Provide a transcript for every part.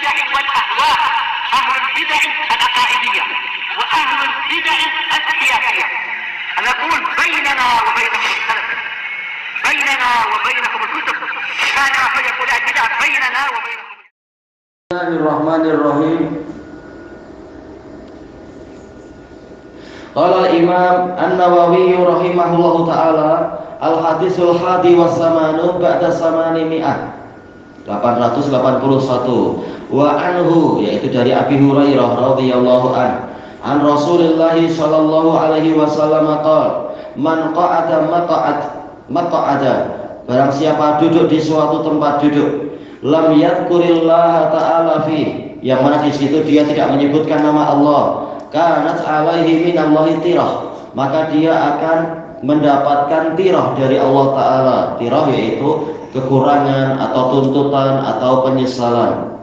البدع والأهواء، أهل البدع العقائدية وأهل البدع السياسية. نقول بيننا وبينكم السلف، بيننا وبينكم الكتب، كان فيقول البدع بيننا وبينكم. بسم الله الرحمن الرحيم. قال الإمام النووي رحمه الله تعالى al-hadisul hadi wassamanu ba'da samanimi'ah 881 wa anhu, yaitu dari Abi Hurairah radhiyallahu an Rasulillah sallallahu alaihi wasallam qala man qa'ada maq'ada, barang siapa duduk di suatu tempat duduk, lam yadhkurillaha ta'ala fi, yang mana di situ dia tidak menyebutkan nama Allah, kanat alaihi minallahi tirah, maka dia akan mendapatkan tirah dari Allah Ta'ala. Tirah yaitu kekurangan atau tuntutan atau penyesalan.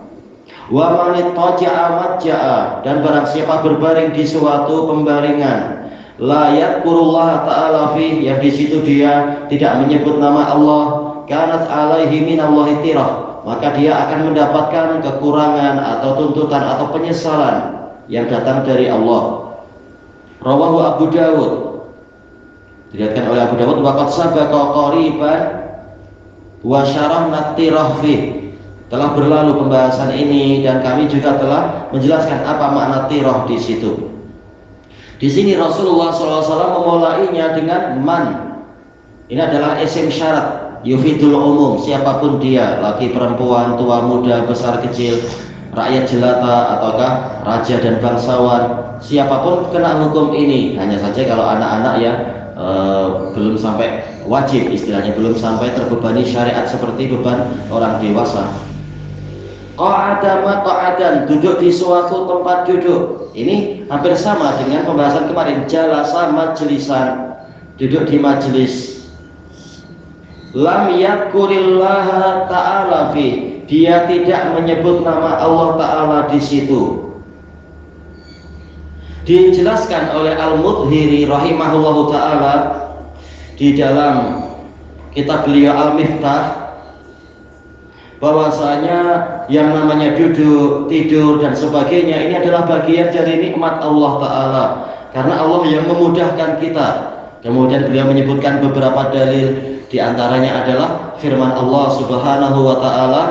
Wa manit taja'a matja'a, dan barang siapa berbaring di suatu pembaringan, la yadhkurullah ta'ala fi, yang di situ dia tidak menyebut nama Allah, kanat alaihi minallahi tirah, maka dia akan mendapatkan kekurangan atau tuntutan atau penyesalan yang datang dari Allah. Rawahu Abu Dawud, diriwayatkan oleh Abu Dawud, waqad sabaqa qariban wa syarahna tirah fi, telah berlalu pembahasan ini dan kami juga telah menjelaskan apa makna tirah di situ. Di sini Rasulullah SAW memulainya dengan man. Ini adalah isim syarat yufidul umum, siapapun dia, laki perempuan, tua muda, besar kecil, rakyat jelata ataukah raja dan bangsawan, siapapun kena hukum ini. Hanya saja kalau anak-anak ya belum sampai wajib, istilahnya belum sampai terbebani syariat seperti beban orang dewasa. Qa'ada maq'adan, duduk di suatu tempat duduk. Ini hampir sama dengan pembahasan kemarin, jalasa majlisan, duduk di majelis. Lam yadhkurillaha ta'ala fi, dia tidak menyebut nama Allah Ta'ala di situ. Dijelaskan oleh Al-Mudhiri rahimahullahu ta'ala di dalam kitab beliau Al-Miftah, bahwasanya yang namanya duduk, tidur dan sebagainya ini adalah bagian dari nikmat Allah Ta'ala, karena Allah yang memudahkan kita. Kemudian beliau menyebutkan beberapa dalil, di antaranya adalah firman Allah Subhanahu wa ta'ala,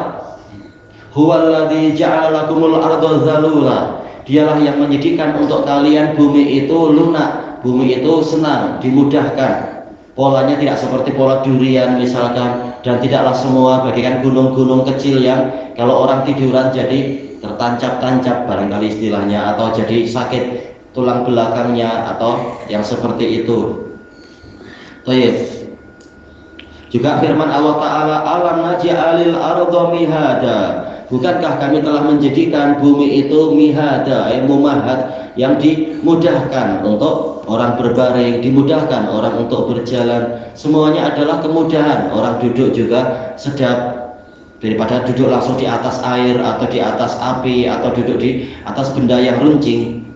huwallazi ja'ala lakumul arda zalula, dialah yang menjadikan untuk kalian bumi itu lunak, bumi itu senang, dimudahkan. Polanya tidak seperti pola durian misalkan, dan tidaklah semua bagaikan gunung-gunung kecil yang kalau orang tiduran jadi tertancap-tancap barangkali istilahnya, atau jadi sakit tulang belakangnya atau yang seperti itu. Baik. Juga firman Allah Ta'ala, alam naj'alil arda mihada, bukankah kami telah menjadikan bumi itu mihada, mumahad, yang dimudahkan untuk orang berbaring, dimudahkan orang untuk berjalan. Semuanya adalah kemudahan. Orang duduk juga sedap, daripada duduk langsung di atas air atau di atas api atau duduk di atas benda yang runcing.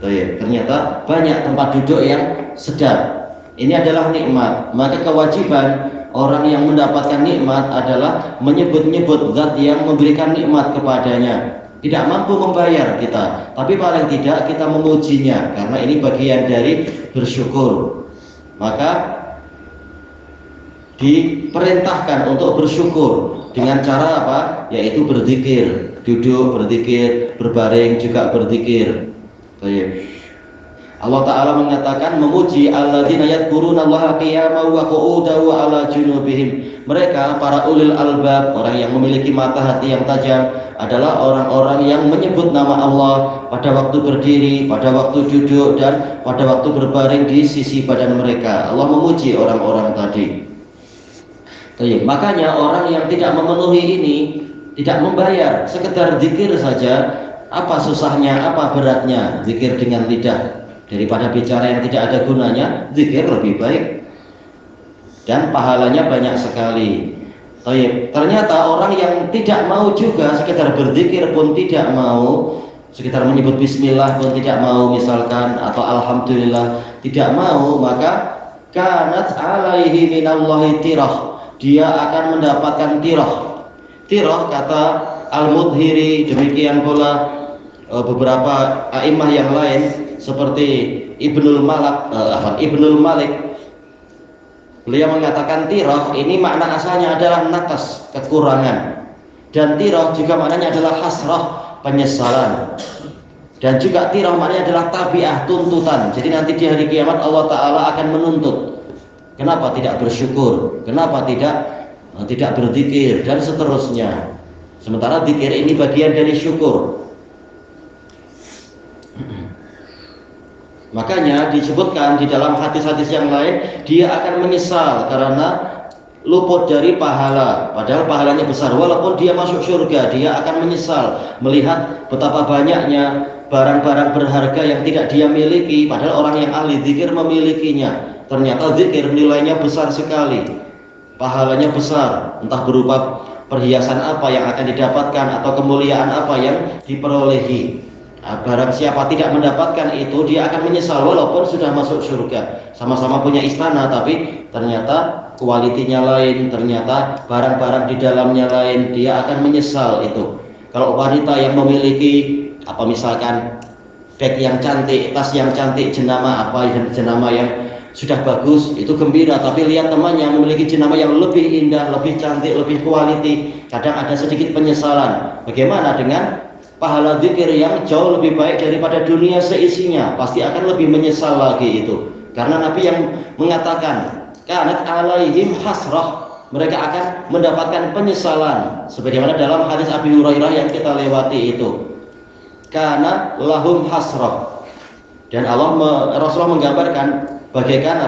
Ternyata banyak tempat duduk yang sedap. Ini adalah nikmat. Maka kewajiban orang yang mendapatkan nikmat adalah menyebut-nyebut zat yang memberikan nikmat kepadanya. Tidak mampu membayar kita, tapi paling tidak kita memujinya, karena ini bagian dari bersyukur. Maka diperintahkan untuk bersyukur dengan cara apa? Yaitu berzikir, duduk berzikir, berbaring juga berzikir. Baik. Allah Ta'ala mengatakan memuji alladzina yadhkurunallaha qiyaman wa qu'udan wa ala junubihim. Mereka para ulil albab, orang yang memiliki mata hati yang tajam, adalah orang-orang yang menyebut nama Allah pada waktu berdiri, pada waktu duduk, dan pada waktu berbaring di sisi badan mereka. Allah memuji orang-orang tadi. Makanya orang yang tidak memenuhi ini, tidak membayar, sekedar zikir saja, apa susahnya, apa beratnya zikir dengan lidah? Daripada bicara yang tidak ada gunanya, zikir lebih baik dan pahalanya banyak sekali. Ternyata orang yang tidak mau juga, sekedar berzikir pun tidak mau, sekedar menyebut bismillah pun tidak mau misalkan, atau alhamdulillah tidak mau, maka kanat alaihi minallahi tirah, dia akan mendapatkan tirah. Tirah kata Al-Mudhiri, demikian pula beberapa a'immah yang lain seperti Ibnul Malik. Beliau mengatakan tirah ini makna asalnya adalah naqas, kekurangan, dan tirah juga maknanya adalah hasrah, penyesalan, dan juga tirah maknanya adalah tabiah, tuntutan. Jadi nanti di hari kiamat Allah Ta'ala akan menuntut, kenapa tidak bersyukur, kenapa tidak berzikir, dan seterusnya. Sementara zikir ini bagian dari syukur. Makanya disebutkan di dalam hadis-hadis yang lain, dia akan menyesal karena luput dari pahala, padahal pahalanya besar. Walaupun dia masuk surga, dia akan menyesal melihat betapa banyaknya barang-barang berharga yang tidak dia miliki, padahal orang yang ahli zikir memilikinya. Ternyata zikir nilainya besar sekali, pahalanya besar, entah berupa perhiasan apa yang akan didapatkan atau kemuliaan apa yang diperolehi. Barang siapa tidak mendapatkan itu, dia akan menyesal walaupun sudah masuk surga. Sama-sama punya istana, tapi ternyata kualitinya lain, ternyata barang-barang di dalamnya lain, dia akan menyesal itu. Kalau wanita yang memiliki misalkan bag yang cantik, tas yang cantik, jenama yang sudah bagus, itu gembira. Tapi lihat temannya memiliki jenama yang lebih indah, lebih cantik, lebih kualiti, kadang ada sedikit penyesalan. Bagaimana dengan pahala zikir yang jauh lebih baik daripada dunia seisinya? Pasti akan lebih menyesal lagi itu. Karena Nabi yang mengatakan kanat alaihim hasrah, mereka akan mendapatkan penyesalan, sebagaimana dalam hadis Abi Hurairah yang kita lewati itu, kana lahum hasrah. Dan Rasulullah menggambarkan bagaikan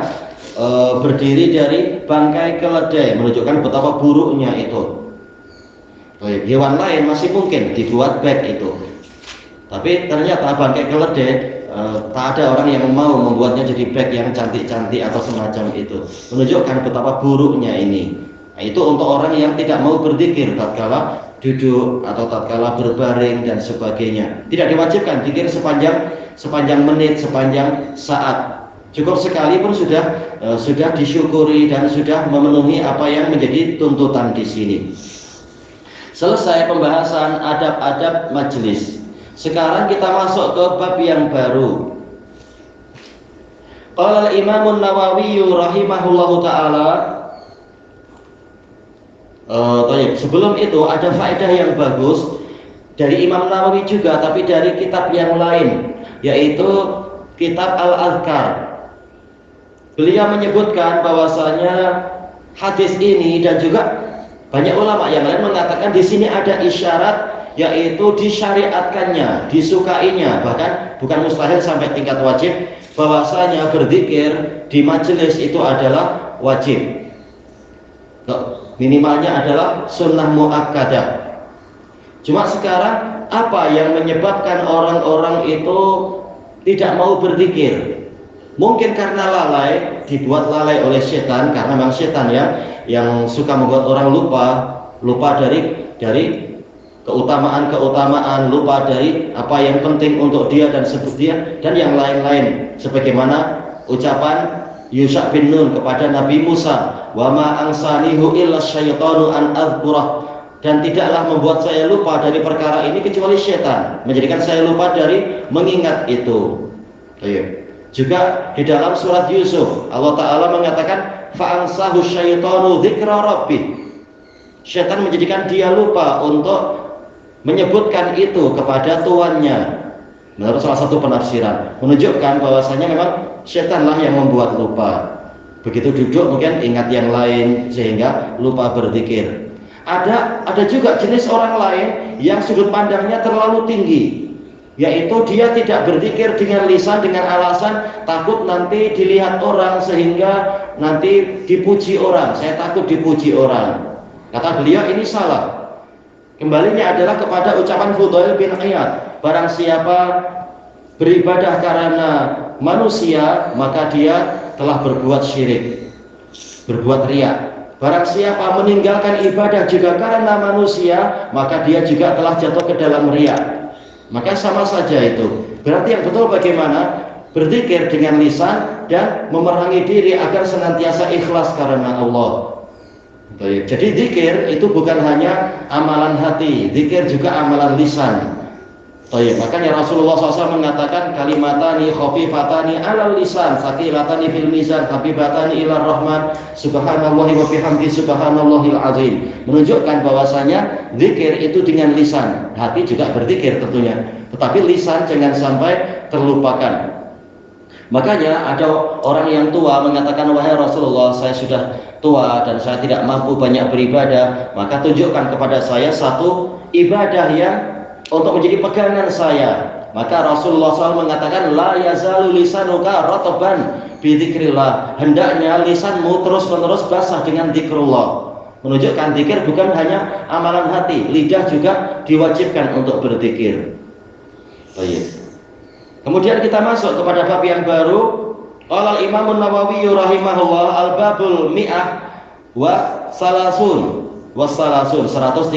berdiri dari bangkai keledai, menunjukkan betapa buruknya itu. Hewan lain masih mungkin dibuat bag itu, tapi ternyata bangkai keledai tak ada orang yang mau membuatnya jadi bag yang cantik-cantik atau semacam itu, menunjukkan betapa buruknya ini. Itu untuk orang yang tidak mau berzikir tatkala duduk atau tatkala berbaring dan sebagainya. Tidak diwajibkan zikir sepanjang menit, sepanjang saat. Cukup sekali pun sudah disyukuri dan sudah memenuhi apa yang menjadi tuntutan di sini. Selesai pembahasan adab-adab majelis. Sekarang kita masuk ke bab yang baru. Qala al-Imam an-Nawawi rahimahullahu taala. Sebelum itu ada faedah yang bagus dari Imam Nawawi juga, tapi dari kitab yang lain, yaitu kitab Al-Azkar. Beliau menyebutkan bahwasanya hadis ini dan juga banyak ulama yang lain mengatakan di sini ada isyarat, yaitu disyariatkannya, disukainya, bahkan bukan mustahil sampai tingkat wajib, bahwasanya berzikir di majelis itu adalah wajib. Minimalnya adalah sunnah muakkadah. Cuma sekarang apa yang menyebabkan orang-orang itu tidak mau berzikir? Mungkin karena lalai, dibuat lalai oleh setan, karena memang setan yang suka membuat orang lupa dari keutamaan, lupa dari apa yang penting untuk dia dan dan yang lain-lain, sebagaimana ucapan Yusha bin Nun kepada Nabi Musa, wa ma ansanihu illa syaitanu an adzkurah, dan tidaklah membuat saya lupa dari perkara ini kecuali setan, menjadikan saya lupa dari mengingat itu. Juga di dalam surat Yusuf Allah Ta'ala mengatakan fa'ansahu syaitanu dzikra rabbih, setan menjadikan dia lupa untuk menyebutkan itu kepada tuannya. Menurut salah satu penafsiran, menunjukkan bahwasanya memang setanlah yang membuat lupa. Begitu duduk mungkin ingat yang lain sehingga lupa berzikir. Ada juga jenis orang lain yang sudut pandangnya terlalu tinggi, yaitu dia tidak berzikir dengan lisan dengan alasan takut nanti dilihat orang sehingga nanti dipuji orang. Saya takut dipuji orang. Kata beliau ini salah. Kembalinya adalah kepada ucapan Fudail bin Iyad, barang siapa beribadah karena manusia maka dia telah berbuat syirik, berbuat riya. Barang siapa meninggalkan ibadah juga karena manusia maka dia juga telah jatuh ke dalam riya. Maka sama saja itu. Berarti yang betul bagaimana? Berzikir dengan lisan dan memerangi diri agar senantiasa ikhlas karena Allah. Baik. Jadi zikir itu bukan hanya amalan hati, zikir juga amalan lisan. Baik. Makanya Rasulullah SAW mengatakan kalimatani khafifatani alal lisan, saqilatani fil mizan, habibatani ilar rahman, subhanallahi wa bihamdi subhanallahil azim. Menunjukkan bahwasanya zikir itu dengan lisan, hati juga berzikir tentunya. Tetapi lisan jangan sampai terlupakan. Makanya ada orang yang tua mengatakan, wahai Rasulullah, saya sudah tua dan saya tidak mampu banyak beribadah, maka tunjukkan kepada saya satu ibadah yang untuk menjadi pegangan saya. Maka Rasulullah SAW mengatakan, la yazalu lisanuka rataban bidzikrillah. Hendaknya lisanmu terus-menerus basah dengan zikrullah. Menunjukkan zikir bukan hanya amalan hati, lidah juga diwajibkan untuk berzikir. Baik. Kemudian kita masuk kepada bab yang baru. Qala Imam Nawawi rahimahullah al-babul mi'ah wa salasun 130.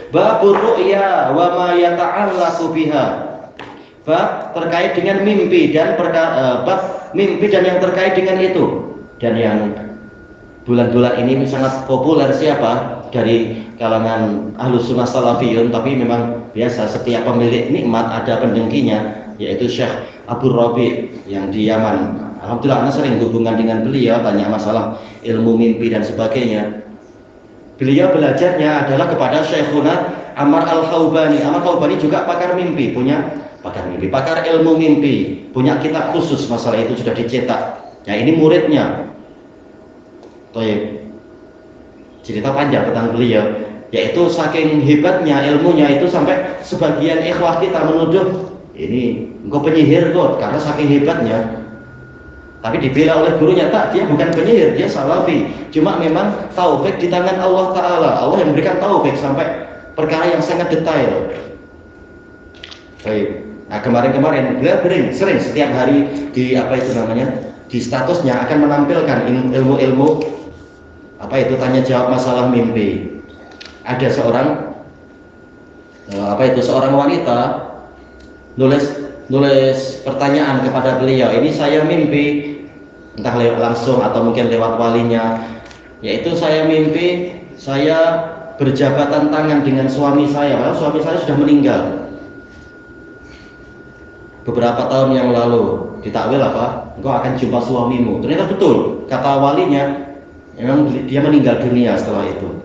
Babur ru'ya wa ma yata'allaqu biha. Bab terkait dengan mimpi dan bab mimpi dan yang terkait dengan itu. Dan yang bulan-bulan ini sangat populer siapa? Dari kalangan Ahlus Sunnah Salafiyun, tapi memang biasa setiap pemilik nikmat ada pendengkinya, yaitu Syekh Abu Rabi yang di Yaman. Alhamdulillah, saya sering hubungan dengan beliau, tanya masalah ilmu mimpi dan sebagainya. Beliau belajarnya adalah kepada Syekhuna Ammar Al-Khaubani. Ammar Al-Khaubani juga pakar mimpi, pakar ilmu mimpi, punya kitab khusus masalah itu, sudah dicetak. Ya, ini muridnya. Baik. Cerita panjang tentang beliau, yaitu saking hebatnya ilmunya itu sampai sebagian ikhwah kita menuduh ini engkau penyihir kok, karena saking hebatnya. Tapi dibela oleh gurunya, tak, dia bukan penyihir, dia salafi. Cuma memang taufik di tangan Allah Ta'ala. Allah yang memberikan taufik sampai perkara yang sangat detail. Baik. Nah, kemarin beliau sering setiap hari di di statusnya akan menampilkan ilmu-ilmu tanya jawab masalah mimpi. Ada seorang wanita nulis pertanyaan kepada beliau, ini saya mimpi, entah lewat langsung atau mungkin lewat walinya, yaitu saya mimpi saya berjabatan tangan dengan suami saya, padahal suami saya sudah meninggal beberapa tahun yang lalu. Ditakwil engkau akan jumpa suamimu. Ternyata betul, kata walinya, memang dia meninggal dunia setelah itu.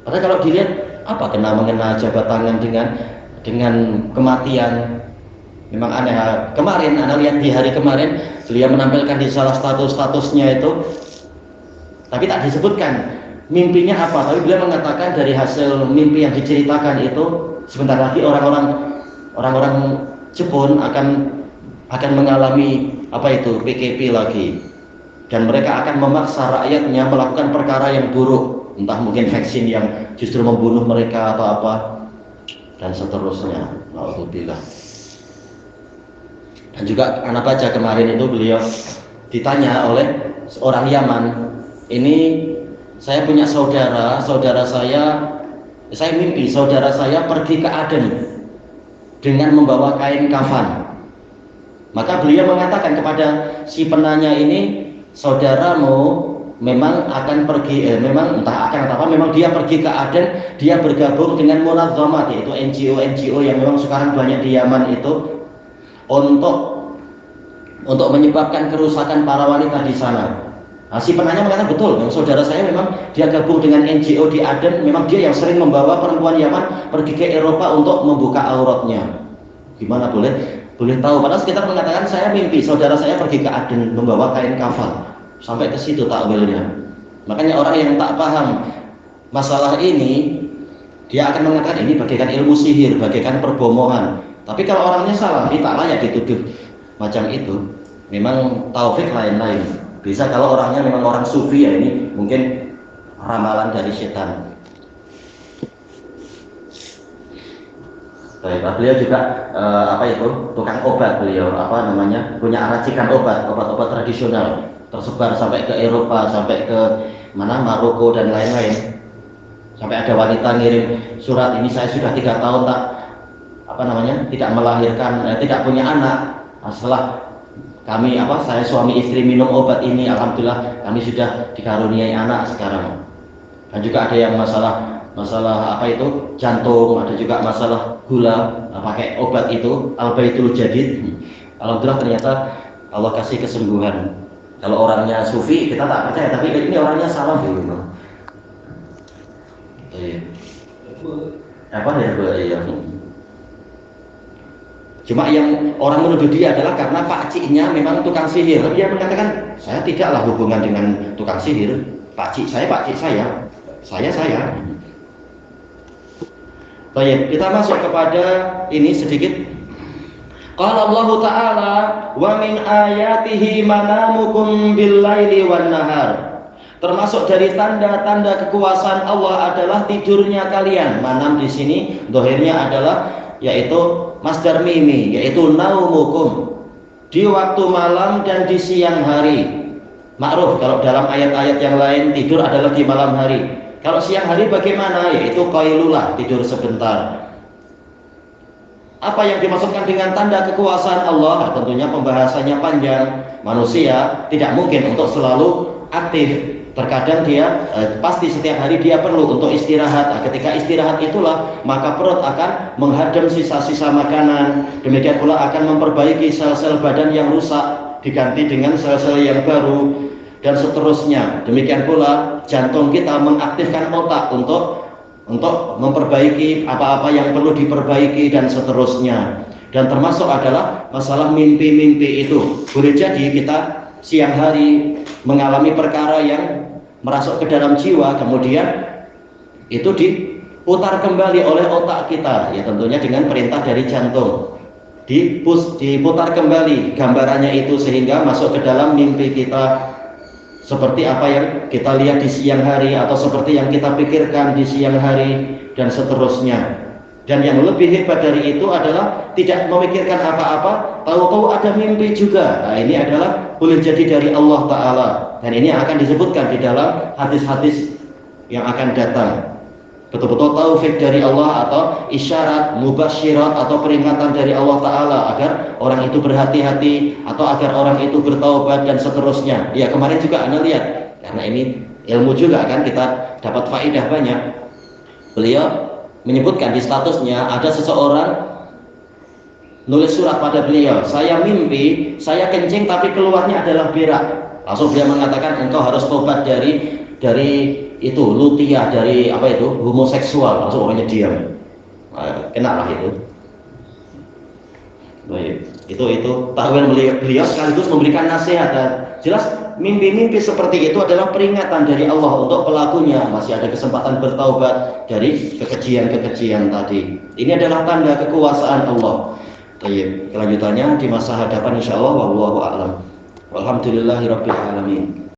Padahal kalau dilihat, apa mengena jabat tangan dengan kematian? Memang aneh. Kemarin, Anda lihat di hari kemarin, beliau menampilkan di salah statusnya itu, tapi tak disebutkan mimpinya apa. Tapi beliau mengatakan dari hasil mimpi yang diceritakan itu, sebentar lagi orang-orang Jepun akan mengalami PKP lagi, dan mereka akan memaksa rakyatnya melakukan perkara yang buruk, entah mungkin vaksin yang justru membunuh mereka atau apa, dan seterusnya. Alhamdulillah. Dan juga anak baca kemarin itu beliau ditanya oleh seorang Yaman, ini saya punya saudara saya mimpi saudara saya pergi ke Aden dengan membawa kain kafan. Maka beliau mengatakan kepada si penanya ini, saudaramu memang akan pergi, memang dia pergi ke Aden, dia bergabung dengan munazzamat, yaitu NGO yang memang sekarang banyak di Yaman itu, untuk menyebabkan kerusakan para wanita di sana. Nah, si penanya mengatakan betul, yang saudara saya memang dia gabung dengan NGO di Aden, memang dia yang sering membawa perempuan Yaman pergi ke Eropa untuk membuka auratnya. Gimana boleh tahu? Padahal sekitar mengatakan saya mimpi saudara saya pergi ke Aden membawa kain kafan. Sampai ke situ takwilnya. Makanya orang yang tak paham masalah ini, dia akan mengatakan ini bagaikan ilmu sihir, bagaikan perbohongan. Tapi kalau orangnya salah, dia tak layak dituduh macam itu. Memang taufik lain-lain. Bisa kalau orangnya memang orang sufi, ya ini mungkin ramalan dari setan. Baik, beliau juga tukang obat, beliau punya racikan obat-obat tradisional, tersebar sampai ke Eropa, sampai ke Maroko dan lain-lain. Sampai ada wanita ngirim surat, ini saya sudah 3 tahun tidak melahirkan, tidak punya anak. Setelah saya suami istri minum obat ini, alhamdulillah kami sudah dikaruniai anak sekarang. Dan juga ada yang masalah jantung, ada juga masalah gula, pakai obat itu Al-Baitul Jadid. Alhamdulillah ternyata Allah kasih kesembuhan. Kalau orangnya sufi kita tak percaya, tapi ini orangnya salah dulu. Ya. Cuma yang orang menuduh dia adalah karena pakciknya memang tukang sihir. Dia mengatakan, saya tidaklah hubungan dengan tukang sihir. Pakcik saya. Baik, kita masuk kepada ini sedikit. Qala Allah Ta'ala, wa min ayatihi manamukum bil-laili wan-nahar. Termasuk dari tanda-tanda kekuasaan Allah adalah tidurnya kalian. Manam di sini dohirnya adalah yaitu masdar mimi, yaitu naumukum, di waktu malam dan di siang hari. Ma'ruf kalau dalam ayat-ayat yang lain tidur adalah di malam hari. Kalau siang hari bagaimana? Yaitu qailulah, tidur sebentar. Apa yang dimaksudkan dengan tanda kekuasaan Allah? Tentunya pembahasannya panjang. Manusia tidak mungkin untuk selalu aktif. Terkadang dia pasti setiap hari dia perlu untuk istirahat. Nah, ketika istirahat itulah maka perut akan menghadam sisa-sisa makanan. Demikian pula akan memperbaiki sel-sel badan yang rusak, diganti dengan sel-sel yang baru, dan seterusnya. Demikian pula jantung kita mengaktifkan otak untuk memperbaiki apa-apa yang perlu diperbaiki dan seterusnya. Dan termasuk adalah masalah mimpi-mimpi itu. Boleh jadi kita siang hari mengalami perkara yang merasuk ke dalam jiwa, kemudian itu diputar kembali oleh otak kita, ya tentunya dengan perintah dari jantung. Diputar kembali gambarannya itu sehingga masuk ke dalam mimpi kita, seperti apa yang kita lihat di siang hari atau seperti yang kita pikirkan di siang hari dan seterusnya. Dan yang lebih hebat dari itu adalah tidak memikirkan apa-apa, tahu-tahu ada mimpi juga. Nah, ini adalah boleh jadi dari Allah Ta'ala. Dan ini akan disebutkan di dalam hadis-hadis yang akan datang. Betul-betul taufik dari Allah atau isyarat, mubasyirat atau peringatan dari Allah Ta'ala agar orang itu berhati-hati atau agar orang itu bertaubat dan seterusnya. Ya kemarin juga Anda lihat, karena ini ilmu juga kan, kita dapat faedah banyak. Beliau menyebutkan di statusnya ada seseorang nulis surat pada beliau, saya mimpi saya kencing tapi keluarnya adalah berak. Langsung beliau mengatakan engkau harus tobat dari itu lutiah, dari homoseksual. Langsung orangnya diam. Kena lah itu. Baik, itu tahun beliau sekaligus memberikan nasihat. Jelas mimpi-mimpi seperti itu adalah peringatan dari Allah untuk pelakunya masih ada kesempatan bertaubat dari kekejian tadi. Ini adalah tanda kekuasaan Allah. Baik, kelanjutannya di masa hadapan insyaallah wallahu a'lam. Walhamdulillahirabbil alamin.